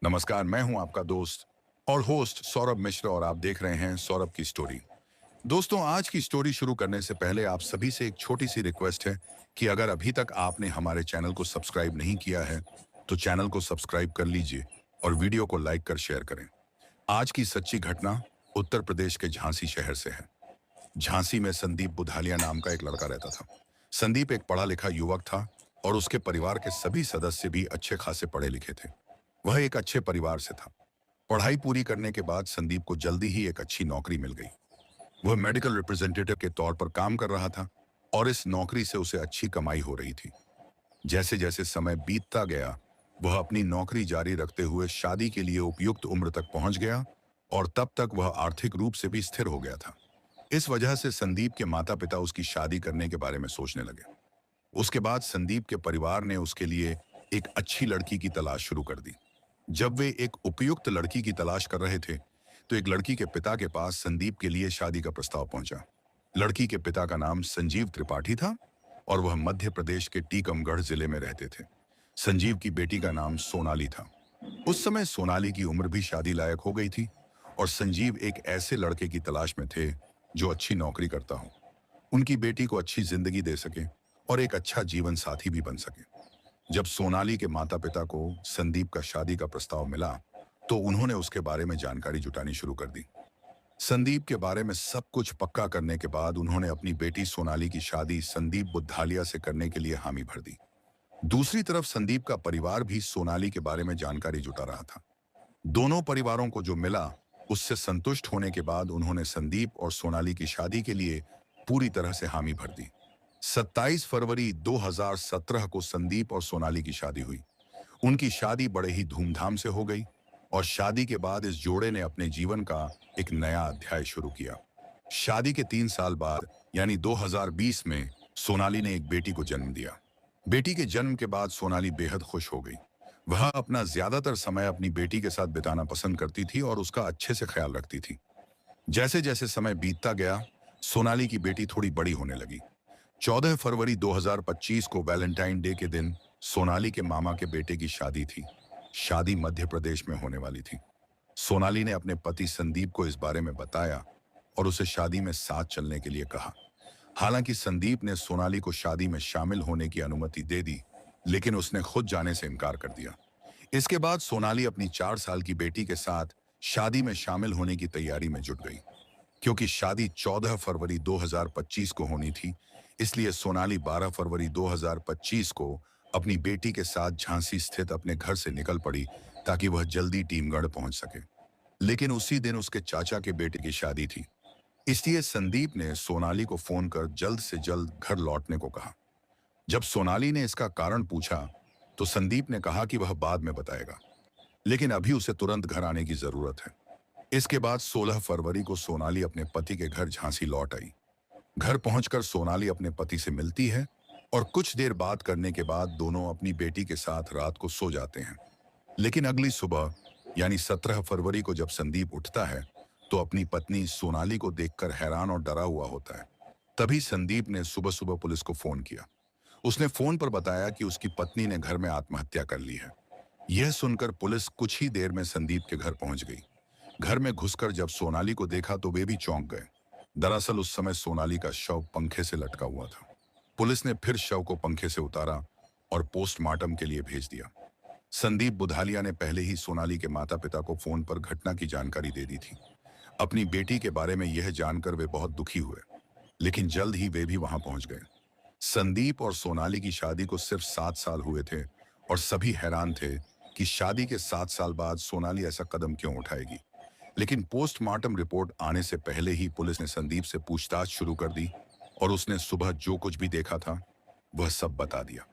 नमस्कार, मैं हूं आपका दोस्त और होस्ट सौरभ मिश्र और आप देख रहे हैं सौरभ की स्टोरी। दोस्तों, आज की स्टोरी शुरू करने से पहले आप सभी से एक छोटी सी रिक्वेस्ट है कि अगर अभी तक आपने हमारे चैनल को सब्सक्राइब नहीं किया है, तो चैनल को सब्सक्राइब कर लीजिए और वीडियो को लाइक कर शेयर करें। आज की सच्ची घटना उत्तर प्रदेश के झांसी शहर से है। झांसी में संदीप बुधालिया नाम का एक लड़का रहता था। संदीप एक पढ़ा लिखा युवक था और उसके परिवार के सभी सदस्य भी अच्छे खासे पढ़े लिखे थे। वह एक अच्छे परिवार से था। पढ़ाई पूरी करने के बाद संदीप को जल्दी ही एक अच्छी नौकरी मिल गई। वह मेडिकल रिप्रेजेंटेटिव के तौर पर काम कर रहा था और इस नौकरी से उसे अच्छी कमाई हो रही थी। जैसे जैसे समय बीतता गया, वह अपनी नौकरी जारी रखते हुए शादी के लिए उपयुक्त उम्र तक पहुंच गया और तब तक वह आर्थिक रूप से भी स्थिर हो गया था। इस वजह से संदीप के माता पिता उसकी शादी करने के बारे में सोचने लगे। उसके बाद संदीप के परिवार ने उसके लिए एक अच्छी लड़की की तलाश शुरू कर दी। जब वे एक उपयुक्त लड़की की तलाश कर रहे थे, तो एक लड़की के पिता के पास संदीप के लिए शादी का प्रस्ताव पहुंचा। लड़की के पिता का नाम संजीव त्रिपाठी था और वह मध्य प्रदेश के टीकमगढ़ जिले में रहते थे। संजीव की बेटी का नाम सोनाली था। उस समय सोनाली की उम्र भी शादी लायक हो गई थी और संजीव एक ऐसे लड़के की तलाश में थे जो अच्छी नौकरी करता हो, उनकी बेटी को अच्छी जिंदगी दे सके और एक अच्छा जीवन साथी भी बन सके। जब सोनाली के माता पिता को संदीप का शादी का प्रस्ताव मिला, तो उन्होंने उसके बारे में जानकारी जुटानी शुरू कर दी। संदीप के बारे में सब कुछ पक्का करने के बाद उन्होंने अपनी बेटी सोनाली की शादी संदीप बुद्धालिया से करने के लिए हामी भर दी। दूसरी तरफ संदीप का परिवार भी सोनाली के बारे में जानकारी जुटा रहा था। दोनों परिवारों को जो मिला, उससे संतुष्ट होने के बाद उन्होंने संदीप और सोनाली की शादी के लिए पूरी तरह से हामी भर दी। 27 फरवरी 2017 को संदीप और सोनाली की शादी हुई। उनकी शादी बड़े ही धूमधाम से हो गई और शादी के बाद इस जोड़े ने अपने जीवन का एक नया अध्याय शुरू किया। शादी के 3 साल बाद यानी 2020 में सोनाली ने एक बेटी को जन्म दिया। बेटी के जन्म के बाद सोनाली बेहद खुश हो गई। वह अपना ज्यादातर समय अपनी बेटी के साथ बिताना पसंद करती थी और उसका अच्छे से ख्याल रखती थी। जैसे जैसे समय बीतता गया, सोनाली की बेटी थोड़ी बड़ी होने लगी। 14 फरवरी 2025 को वैलेंटाइन डे के दिन सोनाली के मामा के बेटे की शादी थी। शादी मध्य प्रदेश में होने वाली थी। सोनाली ने अपने पति संदीप को इस बारे में बताया और उसे शादी में साथ चलने के लिए कहा। हालांकि संदीप ने सोनाली को शादी में शामिल होने की अनुमति दे दी, लेकिन उसने खुद जाने से इनकार कर दिया। इसके बाद सोनाली अपनी 4 साल की बेटी के साथ शादी में शामिल होने की तैयारी में जुट गई। क्योंकि शादी 14 फरवरी 2025 को होनी थी, इसलिए सोनाली 12 फरवरी 2025 को अपनी बेटी के साथ झांसी स्थित अपने घर से निकल पड़ी ताकि वह जल्दी टीमगढ़ पहुंच सके। लेकिन उसी दिन उसके चाचा के बेटे की शादी थी, इसलिए संदीप ने सोनाली को फोन कर जल्द से जल्द घर लौटने को कहा। जब सोनाली ने इसका कारण पूछा, तो संदीप ने कहा कि वह बाद में बताएगा, लेकिन अभी उसे तुरंत घर आने की जरूरत है। इसके बाद 16 फरवरी को सोनाली अपने पति के घर झांसी लौट आई। घर पहुंचकर सोनाली अपने पति से मिलती है और कुछ देर बात करने के बाद दोनों अपनी बेटी के साथ रात को सो जाते हैं। लेकिन अगली सुबह यानी 17 फरवरी को जब संदीप उठता है, तो अपनी पत्नी सोनाली को देखकर हैरान और डरा हुआ होता है। तभी संदीप ने सुबह सुबह पुलिस को फोन किया। उसने फोन पर बताया कि उसकी पत्नी ने घर में आत्महत्या कर ली है। यह सुनकर पुलिस कुछ ही देर में संदीप के घर पहुंच गई। घर में घुसकर जब सोनाली को देखा तो वे भी चौंक गए। दरअसल उस समय सोनाली का शव पंखे से लटका हुआ था। पुलिस ने फिर शव को पंखे से उतारा और पोस्टमार्टम के लिए भेज दिया। संदीप बुधालिया ने पहले ही सोनाली के माता पिता को फोन पर घटना की जानकारी दे दी थी। अपनी बेटी के बारे में यह जानकर वे बहुत दुखी हुए, लेकिन जल्द ही वे भी वहां पहुंच गए। संदीप और सोनाली की शादी को सिर्फ 7 साल हुए थे और सभी हैरान थे कि शादी के 7 साल बाद सोनाली ऐसा कदम क्यों उठाएगी। लेकिन पोस्टमार्टम रिपोर्ट आने से पहले ही पुलिस ने संदीप से पूछताछ शुरू कर दी और उसने सुबह जो कुछ भी देखा था वह सब बता दिया।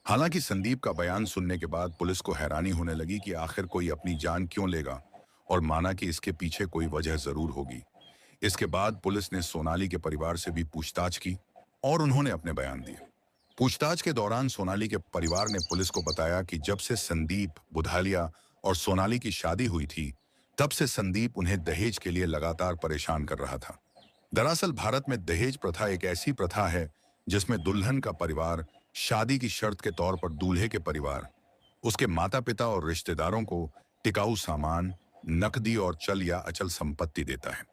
हालांकि संदीप का बयान सुनने के बाद पुलिस को हैरानी होने लगी कि आखिर कोई अपनी जान क्यों लेगा, और माना कि इसके पीछे कोई वजह जरूर होगी। इसके बाद पुलिस ने सोनाली के परिवार से भी पूछताछ की और उन्होंने अपने बयान दिए। पूछताछ के दौरान सोनाली के परिवार ने पुलिस को बताया कि जब से संदीप बुधालिया और सोनाली की शादी हुई थी, तब से संदीप उन्हें दहेज के लिए लगातार परेशान कर रहा था। दरअसल भारत में दहेज प्रथा एक ऐसी प्रथा है जिसमें दुल्हन का परिवार शादी की शर्त के तौर पर दूल्हे के परिवार, उसके माता पिता और रिश्तेदारों को टिकाऊ सामान, नकदी और चल या अचल संपत्ति देता है।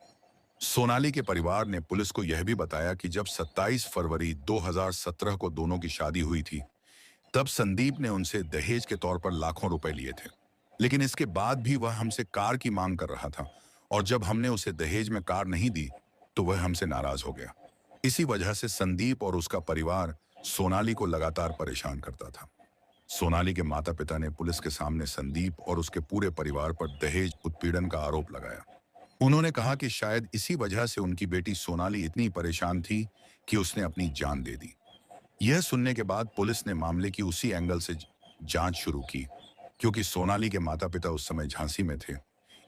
सोनाली के परिवार ने पुलिस को यह भी बताया कि जब 27 फरवरी 2017 को दोनों की शादी हुई थी, तब संदीप ने उनसे दहेज के तौर पर लाखों रुपए लिए थे। लेकिन इसके बाद भी वह हमसे कार की मांग कर रहा था और जब हमने उसे दहेज में कार नहीं दी, तो वह हमसे नाराज हो गया। इसी वजह से संदीप और उसका परिवार सोनाली को लगातार परेशान करता था। सोनाली के माता-पिता ने पुलिस के सामने संदीप और उसके पूरे परिवार पर दहेज उत्पीड़न का आरोप लगाया। उन्होंने कहा कि शायद इसी वजह से उनकी बेटी सोनाली इतनी परेशान थी कि उसने अपनी जान दे दी। यह सुनने के बाद पुलिस ने मामले की उसी एंगल से जांच शुरू की। क्योंकि सोनाली के माता-पिता उस समय झांसी में थे,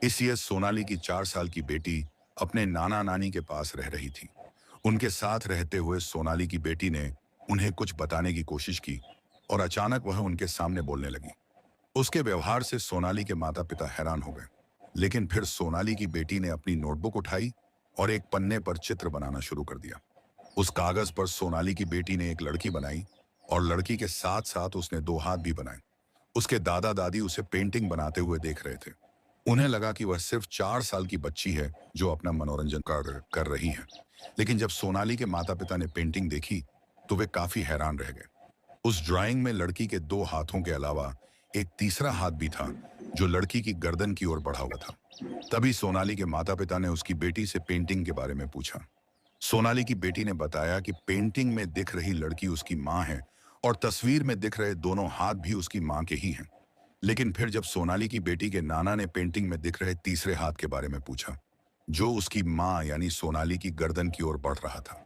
इसलिए सोनाली की 4 साल की बेटी अपने नाना-नानी के पास रह रही थी। उनके साथ रहते हुए सोनाली की बेटी ने उन्हें कुछ बताने की कोशिश की और अचानक वह उनके सामने बोलने लगी। उसके व्यवहार से सोनाली के माता-पिता हैरान हो गए। लेकिन फिर सोनाली की बेटी ने अपनी नोटबुक उठाई और एक पन्ने पर चित्र बनाना शुरू कर दिया। उस कागज पर सोनाली की बेटी ने एक लड़की बनाई और लड़की के साथ-साथ उसने 2 हाथ भी बनाए। उसके दादा-दादी उसे पेंटिंग बनाते हुए देख रहे थे। उन्हें लगा कि वह सिर्फ 4 साल की बच्ची है जो अपना मनोरंजन कर रही है। लेकिन जब सोनाली के माता-पिता ने पेंटिंग देखी, तो वे काफी हैरान रह गए। उस ड्राइंग में लड़की के 2 हाथों के अलावा एक तीसरा हाथ भी था, जो लड़की की गर्दन की ओर बढ़ा हुआ था। तभी सोनाली के माता-पिता ने उसकी बेटी से पेंटिंग के बारे में पूछा। सोनाली की बेटी ने बताया कि पेंटिंग में दिख रही लड़की उसकी मां है और तस्वीर में दिख रहे दोनों हाथ भी उसकी मां के ही हैं। लेकिन फिर जब सोनाली की बेटी के नाना ने पेंटिंग में दिख रहे तीसरे हाथ के बारे में पूछा, जो उसकी मां यानी सोनाली की गर्दन की ओर बढ़ रहा था,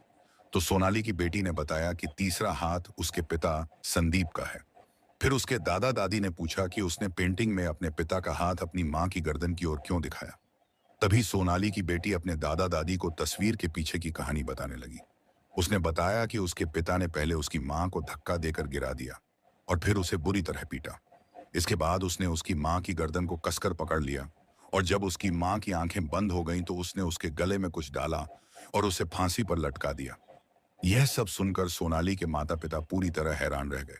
तो सोनाली की बेटी ने बताया कि तीसरा हाथ उसके पिता संदीप का है। फिर उसके दादा दादी ने पूछा कि उसने पेंटिंग में अपने पिता का हाथ अपनी मां की गर्दन की ओर क्यों दिखाया। तभी सोनाली की बेटी अपने दादा दादी को तस्वीर के पीछे की कहानी बताने लगी। उसने बताया कि उसके पिता ने पहले उसकी मां को धक्का देकर गिरा दिया और फिर उसे बुरी तरह पीटा। इसके बाद उसने उसकी मां की गर्दन को कसकर पकड़ लिया और जब उसकी मां की आंखें बंद हो गईं तो उसने उसके गले में कुछ डाला और उसे फांसी पर लटका दिया। यह सब सुनकर सोनाली के माता पिता पूरी तरह हैरान रह गए।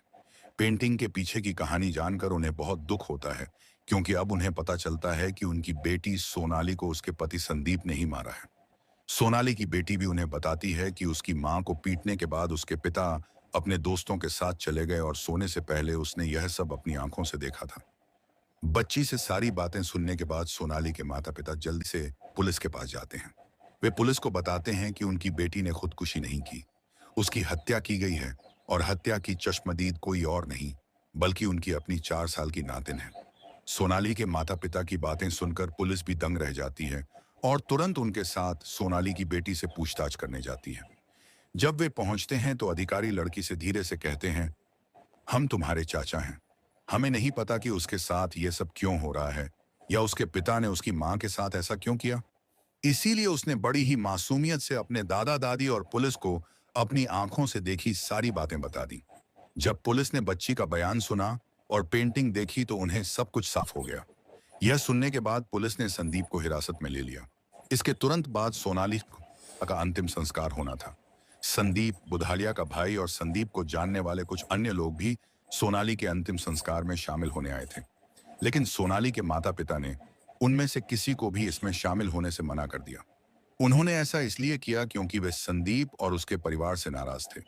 पेंटिंग के पीछे की कहानी जानकर उन्हें बहुत दुख होता है, क्योंकि अब उन्हें पता चलता है कि उनकी बेटी सोनाली को उसके पति संदीप ने ही मारा है। सोनाली की बेटी भी उन्हें बताती है कि उसकी मां को पीटने के बाद उसके पिता अपने दोस्तों के साथ चले गए और सोने से पहले उसने यह सब अपनी आंखों से देखा था। बच्ची से सारी बातें सुनने के बाद सोनाली के माता पिता जल्दी से पुलिस के पास जाते हैं। वे पुलिस को बताते हैं कि उनकी बेटी ने खुदकुशी नहीं की, उसकी हत्या की गई है और हत्या की चश्मदीद कोई और नहीं बल्कि उनकी अपनी 4 साल की नातिन है। सोनाली के माता पिता की बातें सुनकर पुलिस भी दंग रह जाती है और तुरंत उनके साथ सोनाली की बेटी से पूछताछ करने जाती है। जब वे पहुंचते हैं तो अधिकारी लड़की से धीरे से कहते हैं, हम तुम्हारे चाचा हैं। हमें नहीं पता कि उसके साथ ये सब क्यों हो रहा है या उसके पिता ने उसकी मां के साथ ऐसा क्यों किया। इसीलिए उसने बड़ी ही मासूमियत से अपने दादा दादी और पुलिस को अपनी आंखों से देखी सारी बातें बता दी। जब पुलिस ने बच्ची का बयान सुना और पेंटिंग देखी तो उन्हें सब कुछ साफ हो गया। यह सुनने के बाद पुलिस ने संदीप को हिरासत में ले लिया। इसके तुरंत बाद सोनाली का अंतिम संस्कार होना था। संदीप, बुधालिया का भाई और संदीप को जानने वाले कुछ अन्य लोग भी सोनाली के अंतिम संस्कार में शामिल होने आए थे। लेकिन सोनाली के माता पिता ने उनमें से किसी को भी इसमें शामिल होने से मना कर दिया। उन्होंने ऐसा इसलिए किया क्योंकि वे संदीप और उसके परिवार से नाराज थे।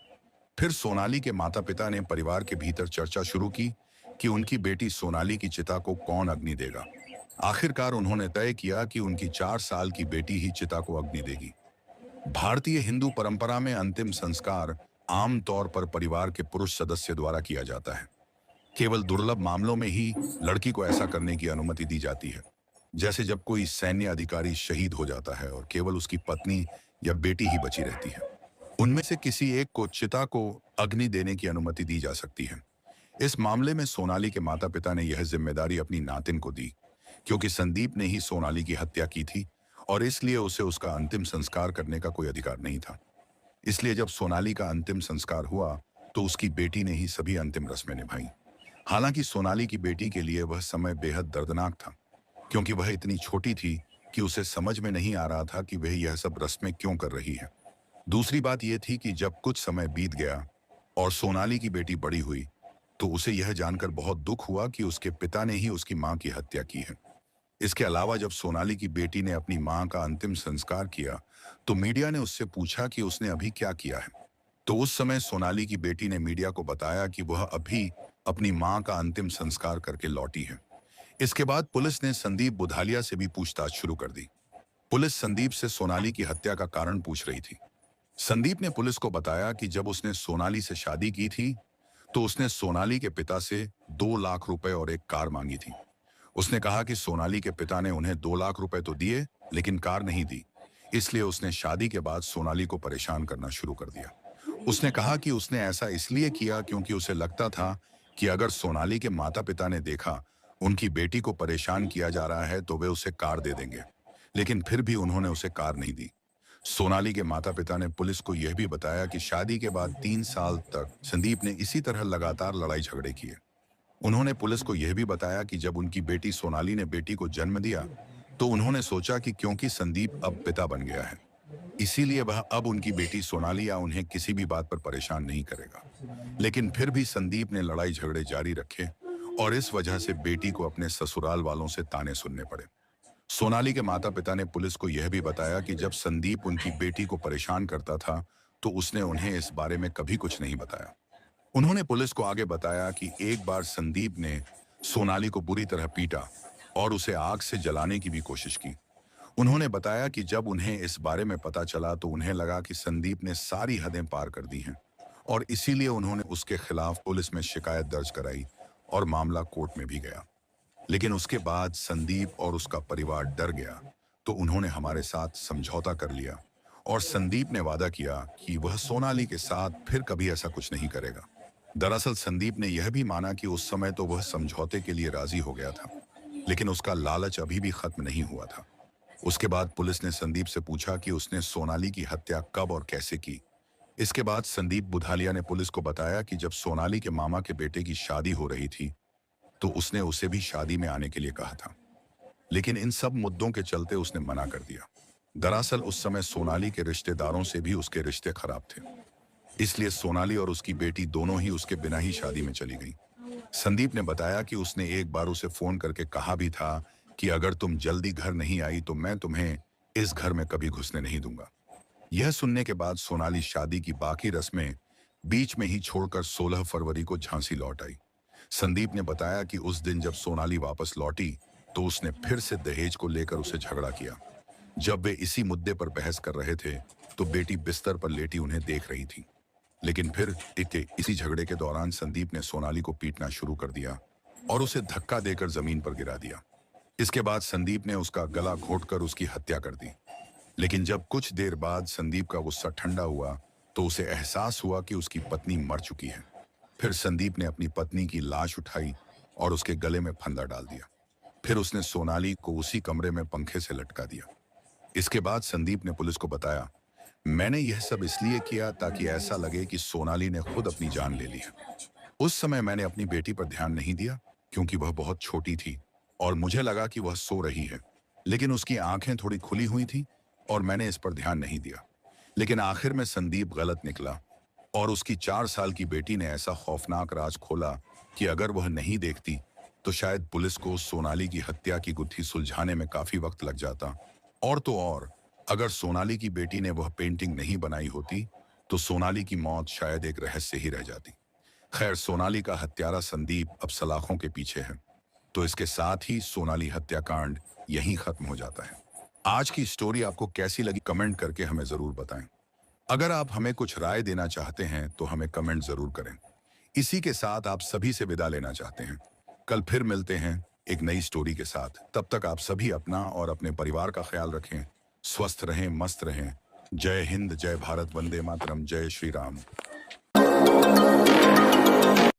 फिर सोनाली के माता पिता ने परिवार के भीतर चर्चा शुरू की कि उनकी बेटी सोनाली की चिता को कौन अग्नि देगा। आखिरकार उन्होंने तय किया कि उनकी 4 साल की बेटी ही चिता को अग्नि देगी। भारतीय हिंदू परंपरा में अंतिम संस्कार आम तौर पर परिवार के पुरुष सदस्य द्वारा किया जाता है। केवल दुर्लभ मामलों में ही लड़की को ऐसा करने की अनुमति दी जाती है, जैसे जब कोई सैन्य अधिकारी शहीद हो जाता है और केवल उसकी पत्नी या बेटी ही बची रहती है। उनमें से किसी एक को चिता को अग्नि देने की अनुमति दी जा सकती है। इस मामले में सोनाली के माता पिता ने यह जिम्मेदारी अपनी नातिन को दी, क्योंकि संदीप ने ही सोनाली की हत्या की थी और इसलिए उसे उसका अंतिम संस्कार करने का कोई अधिकार नहीं था। इसलिए जब सोनाली का अंतिम संस्कार हुआ तो उसकी बेटी ने ही सभी अंतिम रस्में निभाई। हालांकि सोनाली की बेटी के लिए वह समय बेहद दर्दनाक था, क्योंकि वह इतनी छोटी थी कि उसे समझ में नहीं आ रहा था कि वह यह सब रस्में क्यों कर रही है। दूसरी बात यह थी कि जब कुछ समय बीत गया और सोनाली की बेटी बड़ी हुई, तो उसे यह जानकर बहुत दुख हुआ कि उसके पिता ने ही उसकी मां की हत्या की है। इसके अलावा जब सोनाली की बेटी ने अपनी मां का अंतिम संस्कार किया, तो मीडिया ने उससे पूछा कि उसने अभी क्या किया है। तो उस समय सोनाली की बेटी ने मीडिया को बताया कि वह अभी अपनी मां का अंतिम संस्कार करके लौटी है। इसके बाद पुलिस ने संदीप बुधालिया से भी पूछताछ शुरू कर दी। पुलिस संदीप से सोनाली की हत्या का कारण पूछ रही थी। संदीप ने पुलिस को बताया कि जब उसने सोनाली से शादी की थी, तो उसने सोनाली के पिता से 2 लाख रुपए और एक कार मांगी थी। उसने कहा कि सोनाली के पिता ने उन्हें 2 लाख रुपए तो दिए, लेकिन कार नहीं दी। इसलिए उसने शादी के बाद सोनाली को परेशान करना शुरू कर दिया। उसने कहा कि उसने ऐसा इसलिए किया क्योंकि उसे लगता था कि अगर सोनाली के माता पिता ने देखा उनकी बेटी को परेशान किया जा रहा है तो वे उसे कार दे देंगे। लेकिन फिर भी उन्होंने उसे कार नहीं दी। सोनाली के माता पिता ने पुलिस को यह भी बताया कि शादी के बाद 3 साल तक संदीप ने इसी तरह लगातार लड़ाई झगड़े किए। उन्होंने पुलिस को यह भी बताया कि जब उनकी बेटी सोनाली ने बेटी को जन्म दिया, तो उन्होंने सोचा कि क्योंकि संदीप अब पिता बन गया है, इसीलिए वह अब उनकी बेटी सोनाली या उन्हें किसी भी बात पर परेशान नहीं करेगा। लेकिन फिर भी संदीप ने लड़ाई झगड़े जारी रखे और इस वजह से बेटी को अपने ससुराल वालों से ताने सुनने पड़े। सोनाली के माता पिता ने पुलिस को यह भी बताया कि जब संदीप उनकी बेटी को परेशान करता था, तो उसने उन्हें इस बारे में कभी कुछ नहीं बताया। उन्होंने पुलिस को आगे बताया कि एक बार संदीप ने सोनाली को बुरी तरह पीटा और उसे आग से जलाने की भी कोशिश की। उन्होंने बताया कि जब उन्हें इस बारे में पता चला तो उन्हें लगा कि संदीप ने सारी हदें पार कर दी हैं और इसीलिए उन्होंने उसके खिलाफ पुलिस में शिकायत दर्ज कराई और मामला कोर्ट में भी गया। लेकिन उसके बाद संदीप और उसका परिवार डर गया, तो उन्होंने हमारे साथ समझौता कर लिया और संदीप ने वादा किया कि वह सोनाली के साथ फिर कभी ऐसा कुछ नहीं करेगा। दरअसल संदीप ने यह भी माना कि उस समय तो वह समझौते के लिए राजी हो गया था, लेकिन उसका लालच अभी भी खत्म नहीं हुआ था। उसके बाद पुलिस ने संदीप से पूछा कि उसने सोनाली की हत्या कब और कैसे की। इसके बाद संदीप बुधालिया ने पुलिस को बताया कि जब सोनाली के मामा के बेटे की शादी हो रही थी, तो उसने उसे भी शादी में आने के लिए कहा था, लेकिन इन सब मुद्दों के चलते उसने मना कर दिया। दरअसल उस समय सोनाली के रिश्तेदारों से भी उसके रिश्ते खराब थे, इसलिए सोनाली और उसकी बेटी दोनों ही उसके बिना ही शादी में चली गई। संदीप ने बताया कि उसने एक बार उसे फोन करके कहा भी था कि अगर तुम जल्दी घर नहीं आई तो मैं तुम्हें इस घर में कभी घुसने नहीं दूंगा। यह सुनने के बाद सोनाली शादी की बाकी रस्में बीच में ही छोड़कर 16 फरवरी को झांसी लौट आई। संदीप ने बताया कि उस दिन जब सोनाली वापस लौटी, तो उसने फिर से दहेज को लेकर उसे झगड़ा किया। जब वे इसी मुद्दे पर बहस कर रहे थे, तो बेटी बिस्तर पर लेटी उन्हें देख रही थी। लेकिन फिर इसी झगड़े के दौरान संदीप ने सोनाली को पीटना शुरू कर दिया और उसे धक्का देकर जमीन पर गिरा दिया। इसके बाद संदीप ने उसका गला घोंटकर उसकी हत्या कर दी। लेकिन जब कुछ देर बाद संदीप का गुस्सा ठंडा हुआ, तो उसे एहसास हुआ कि उसकी पत्नी मर चुकी है। फिर संदीप ने अपनी पत्नी की लाश उठाई और उसके गले में फंदा डाल दिया। फिर उसने सोनाली को उसी कमरे में पंखे से लटका दिया। इसके बाद संदीप ने पुलिस को बताया, मैंने यह सब इसलिए किया ताकि ऐसा लगे कि सोनाली ने खुद अपनी जान ले ली है। उस समय मैंने अपनी बेटी पर ध्यान नहीं दिया क्योंकि वह बहुत छोटी थी और मुझे लगा कि वह सो रही है, लेकिन उसकी आंखें थोड़ी खुली हुई थी और मैंने इस पर ध्यान नहीं दिया। लेकिन आखिर में संदीप गलत निकला और उसकी 4 साल की बेटी ने ऐसा खौफनाक राज खोला कि अगर वह नहीं देखती तो शायद पुलिस को सोनाली की हत्या की गुत्थी सुलझाने में काफी वक्त लग जाता। और तो और, अगर सोनाली की बेटी ने वह पेंटिंग नहीं बनाई होती तो सोनाली की मौत शायद एक रहस्य ही रह जाती। खैर, सोनाली का हत्यारा संदीप अब सलाखों के पीछे है। तो इसके साथ ही सोनाली हत्याकांड यहीं खत्म हो जाता है। आज की स्टोरी आपको कैसी लगी कमेंट करके हमें जरूर बताएं। अगर आप हमें कुछ राय देना चाहते हैं तो हमें कमेंट जरूर करें। इसी के साथ आप सभी से विदा लेना चाहते हैं। कल फिर मिलते हैं एक नई स्टोरी के साथ। तब तक आप सभी अपना और अपने परिवार का ख्याल रखें। स्वस्थ रहें, मस्त रहें। जय हिंद, जय भारत, वंदे मातरम, जय श्री राम।